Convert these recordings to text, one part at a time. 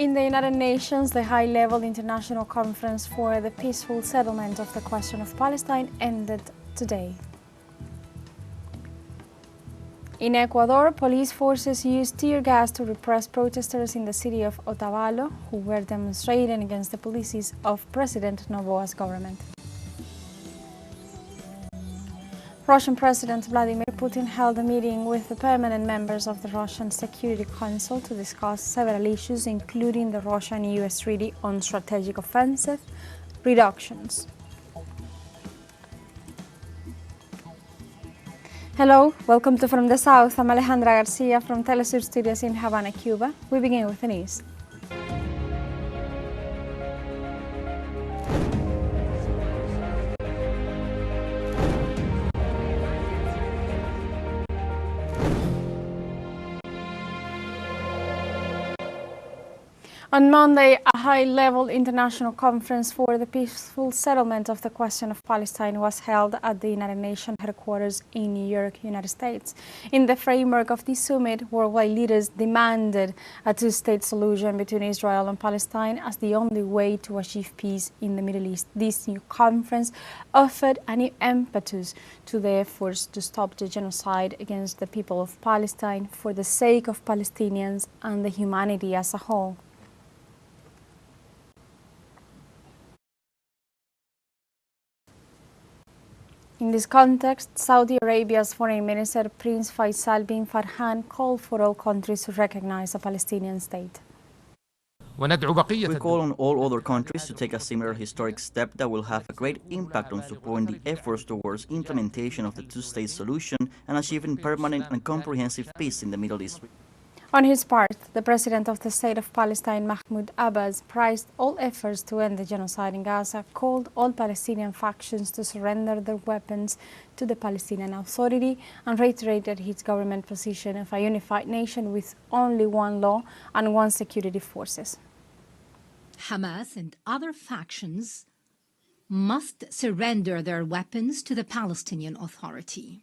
In the United Nations, the high-level international conference for the peaceful settlement of the question of Palestine ended today. In Ecuador, police forces used tear gas to repress protesters in the city of Otavalo who were demonstrating against the policies of President Noboa's government. Russian President Vladimir Putin held a meeting with the permanent members of the Russian Security Council to discuss several issues, including the Russian-US Treaty on Strategic Offensive Reductions. Hello, welcome to From the South. I'm Alejandra Garcia from teleSUR Studios in Havana, Cuba. We begin with the news. On Monday, a high-level international conference for the peaceful settlement of the question of Palestine was held at the United Nations headquarters in New York, United States. In the framework of this summit, worldwide leaders demanded a two-state solution between Israel and Palestine as the only way to achieve peace in the Middle East. This new conference offered a new impetus to the efforts to stop the genocide against the people of Palestine for the sake of Palestinians and the humanity as a whole. In this context, Saudi Arabia's Foreign Minister Prince Faisal bin Farhan called for all countries to recognize a Palestinian state. We call on all other countries to take a similar historic step that will have a great impact on supporting the efforts towards implementation of the two-state solution and achieving permanent and comprehensive peace in the Middle East. On his part, the President of the State of Palestine, Mahmoud Abbas, praised all efforts to end the genocide in Gaza, called all Palestinian factions to surrender their weapons to the Palestinian Authority, and reiterated his government position of a unified nation with only one law and one security forces. Hamas and other factions must surrender their weapons to the Palestinian Authority.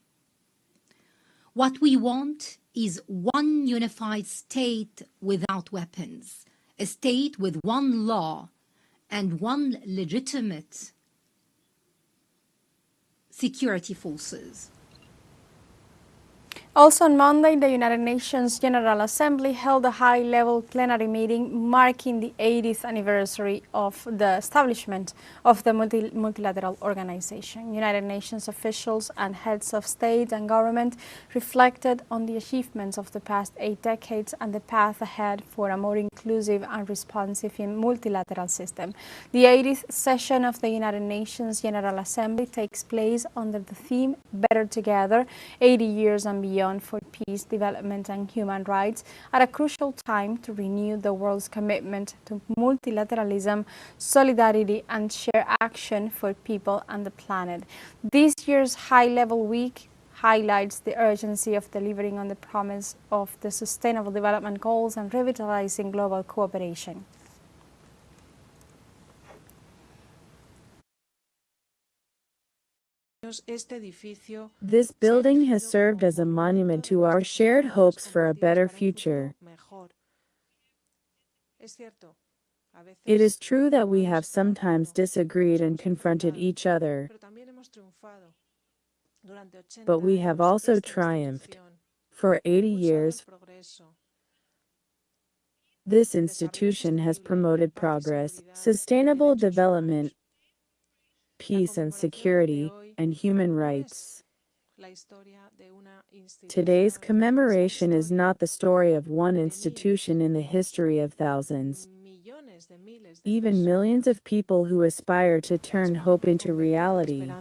What we want is one unified state without weapons, a state with one law and one legitimate security forces. Also on Monday, the United Nations General Assembly held a high-level plenary meeting marking the 80th anniversary of the establishment of the multilateral organization. United Nations officials and heads of state and government reflected on the achievements of the past 8 decades and the path ahead for a more inclusive and responsive multilateral system. The 80th session of the United Nations General Assembly takes place under the theme Better Together, 80 years and beyond for peace, development and human rights, at a crucial time to renew the world's commitment to multilateralism, solidarity and shared action for people and the planet. This year's high-level week highlights the urgency of delivering on the promise of the Sustainable Development Goals and revitalizing global cooperation. This building has served as a monument to our shared hopes for a better future. It is true that we have sometimes disagreed and confronted each other, but we have also triumphed. For 80 years, this institution has promoted progress, sustainable development, peace and security, and human rights. Today's commemoration is not the story of one institution in the history of thousands, even millions of people who aspire to turn hope into reality.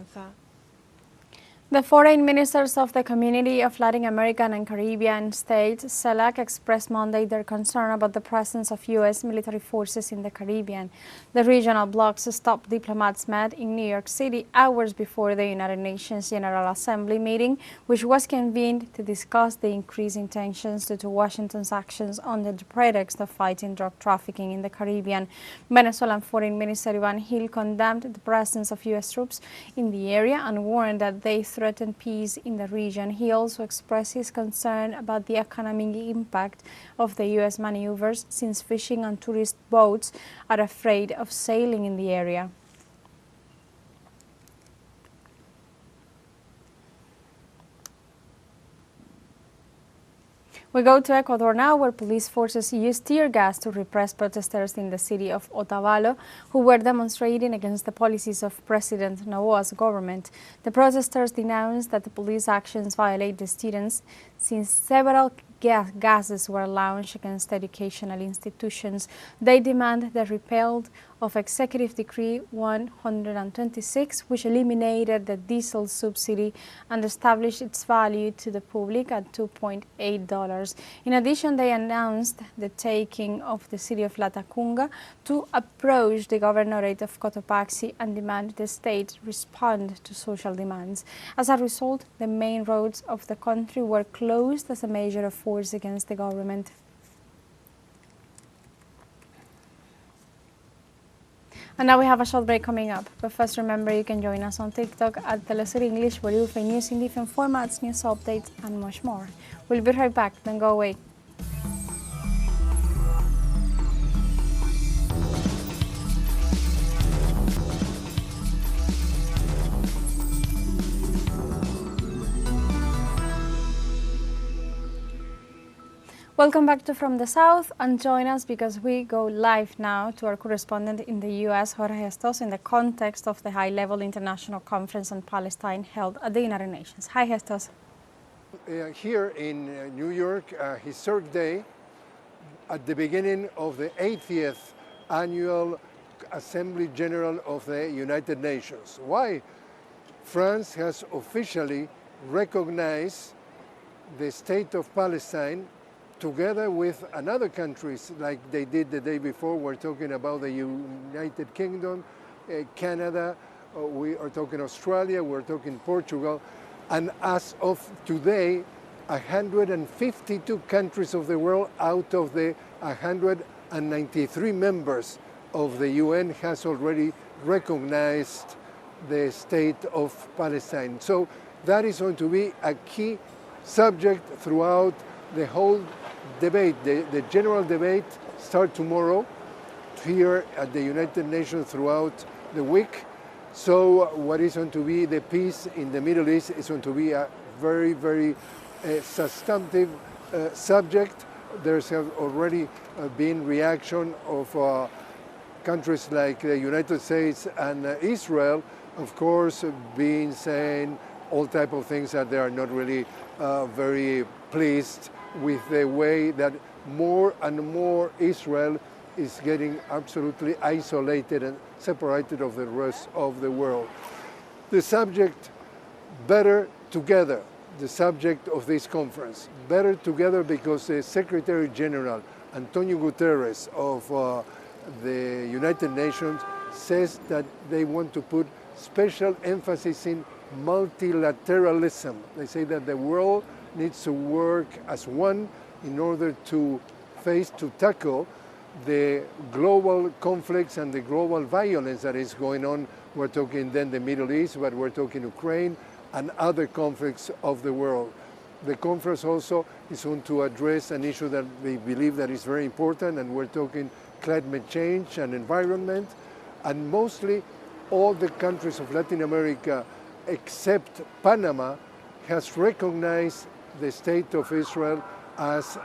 The foreign ministers of the Community of Latin American and Caribbean States, CELAC, expressed Monday their concern about the presence of U.S. military forces in the Caribbean. The regional bloc's top diplomats met in New York City hours before the United Nations General Assembly meeting, which was convened to discuss the increasing tensions due to Washington's actions under the pretext of fighting drug trafficking in the Caribbean. Venezuelan Foreign Minister Iván Gil condemned the presence of U.S. troops in the area and warned that they threaten peace in the region. He also expressed his concern about the economic impact of the U.S. maneuvers, since fishing and tourist boats are afraid of sailing in the area. We go to Ecuador now, where police forces used tear gas to repress protesters in the city of Otavalo, who were demonstrating against the policies of President Noboa's government. The protesters denounced that the police actions violate the students, since several gases were launched against educational institutions. They demand the repeal of Executive Decree 126, which eliminated the diesel subsidy and established its value to the public at $2.8. In addition, they announced the taking of the city of Latacunga to approach the governorate of Cotopaxi and demand the state respond to social demands. As a result, the main roads of the country were closed as a measure of force against the government. And now we have a short break coming up. But first, remember, you can join us on TikTok at teleSUR English, where you'll find news in different formats, news updates, and much more. We'll be right back. Don't go away. Welcome back to From the South, and join us because we go live now to our correspondent in the U.S., Jorge Gestos, in the context of the high-level international conference on Palestine held at the United Nations. Hi, Gestos. Here in New York, a historic day at the beginning of the 80th Annual Assembly General of the United Nations. Why? France has officially recognized the state of Palestine together with another countries, like they did the day before. We're talking about the United Kingdom, Canada, we are talking Australia, we're talking Portugal, and as of today, 152 countries of the world out of the 193 members of the UN has already recognized the state of Palestine. So that is going to be a key subject throughout the whole debate. The general debate starts tomorrow here at the United Nations throughout the week. So what is going to be the peace in the Middle East is going to be a very, very substantive subject. There's already been reaction of countries like the United States and Israel, of course, being saying all type of things that they are not really very pleased with the way that more and more Israel is getting absolutely isolated and separated of the rest of the world. The subject, better together, the subject of this conference. Better together because the Secretary General, Antonio Guterres of the United Nations, says that they want to put special emphasis in multilateralism. They say that the world needs to work as one in order to tackle the global conflicts and the global violence that is going on. We're talking then the Middle East, but we're talking Ukraine and other conflicts of the world. The conference also is going to address an issue that we believe that is very important, and we're talking climate change and environment, and mostly all the countries of Latin America except Panama has recognized the state of Israel as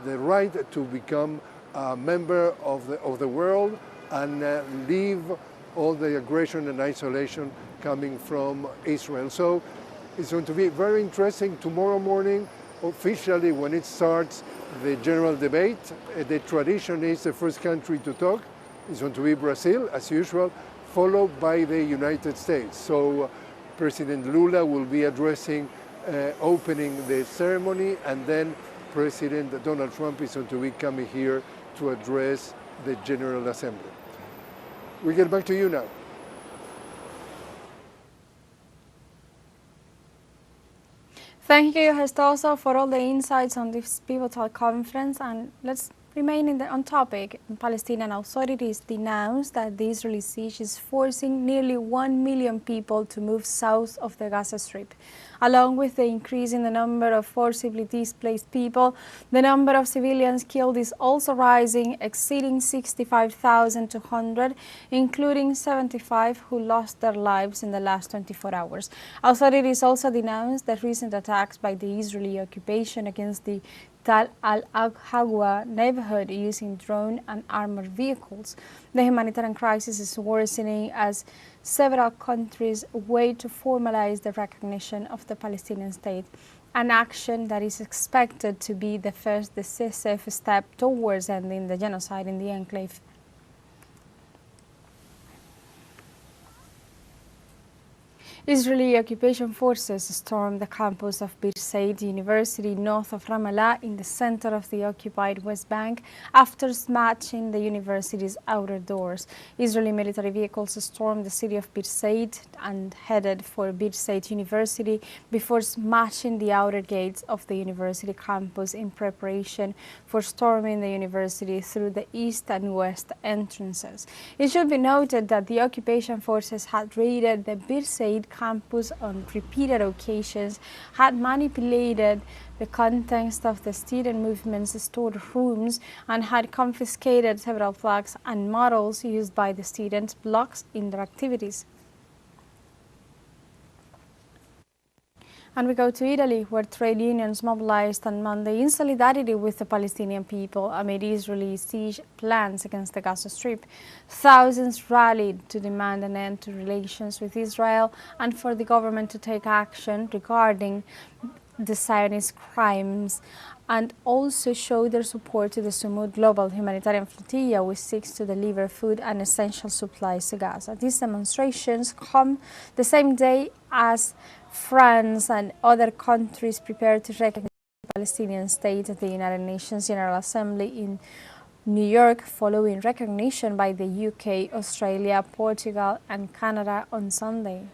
the right to become a member of the world and leave all the aggression and isolation coming from Israel. So it's going to be very interesting tomorrow morning, officially when it starts the general debate. The tradition is the first country to talk is going to be Brazil, as usual, followed by the United States. So President Lula will be addressing opening the ceremony, and then President Donald Trump is going to be coming here to address the General Assembly. We get back to you now. Thank you, Gestoso, for all the insights on this pivotal conference. And let's Remaining on topic, Palestinian authorities denounced that the Israeli siege is forcing nearly 1 million people to move south of the Gaza Strip. Along with the increase in the number of forcibly displaced people, the number of civilians killed is also rising, exceeding 65,200, including 75 who lost their lives in the last 24 hours. Authorities also denounced the recent attacks by the Israeli occupation against the Tal al-Aqsa neighborhood using drone and armored vehicles. The humanitarian crisis is worsening as several countries wait to formalize the recognition of the Palestinian state, an action that is expected to be the first decisive step towards ending the genocide in the enclave. Israeli occupation forces stormed the campus of Birzeit University north of Ramallah in the center of the occupied West Bank after smashing the university's outer doors. Israeli military vehicles stormed the city of Birzeit and headed for Birzeit University before smashing the outer gates of the university campus in preparation for storming the university through the east and west entrances. It should be noted that the occupation forces had raided the Birzeit campus on repeated occasions, had manipulated the contents of the student movement's stored rooms, and had confiscated several flags and models used by the student blocs in their activities. And we go to Italy, where trade unions mobilized on Monday in solidarity with the Palestinian people amid Israeli siege plans against the Gaza Strip. Thousands rallied to demand an end to relations with Israel and for the government to take action regarding the Zionist crimes, and also show their support to the Sumud Global Humanitarian Flotilla, which seeks to deliver food and essential supplies to Gaza. These demonstrations come the same day as France and other countries prepare to recognize the Palestinian state at the United Nations General Assembly in New York, following recognition by the UK, Australia, Portugal, and Canada on Sunday.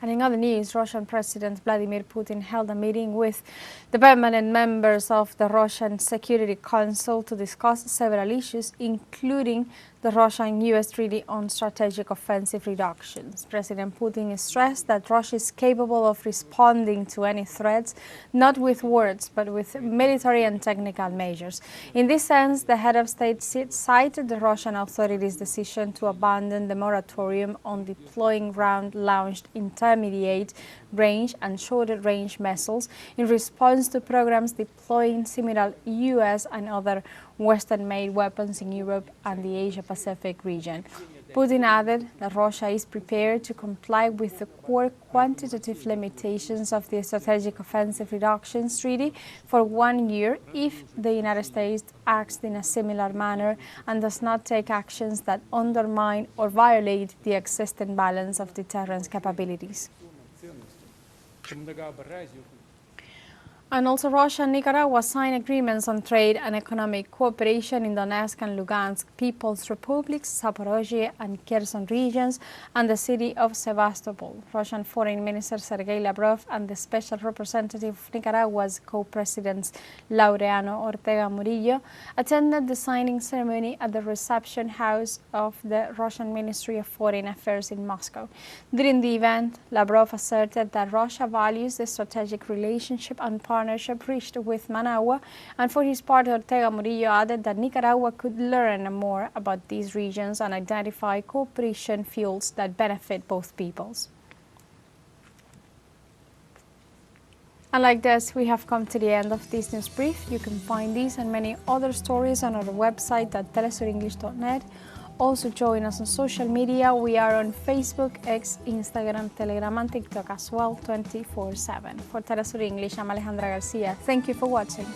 And in other news, Russian President Vladimir Putin held a meeting with the permanent members of the Russian Security Council to discuss several issues, including the Russian-US treaty on strategic offensive reductions. President Putin stressed that Russia is capable of responding to any threats, not with words, but with military and technical measures. In this sense, the head of state cited the Russian authorities' decision to abandon the moratorium on deploying ground-launched intermediate range and shorter range missiles in response to programs deploying similar US and other Western-made weapons in Europe and the Asia-Pacific region. Putin added that Russia is prepared to comply with the core quantitative limitations of the Strategic Offensive Reductions Treaty for 1 year if the United States acts in a similar manner and does not take actions that undermine or violate the existing balance of deterrence capabilities. And also Russia and Nicaragua signed agreements on trade and economic cooperation in Donetsk and Lugansk People's Republics, Zaporozhye and Kherson regions, and the city of Sevastopol. Russian Foreign Minister Sergei Lavrov and the Special Representative of Nicaragua's co-presidents Laureano Ortega Murillo attended the signing ceremony at the reception house of the Russian Ministry of Foreign Affairs in Moscow. During the event, Lavrov asserted that Russia values the strategic relationship and partnership reached with Managua, and for his part, Ortega Murillo added that Nicaragua could learn more about these regions and identify cooperation fields that benefit both peoples. And like this, we have come to the end of this news brief. You can find these and many other stories on our website at telesurenglish.net. Also join us on social media. We are on Facebook, X, Instagram, Telegram and TikTok as well 24/7. For telesur English, I'm Alejandra Garcia. Thank you for watching.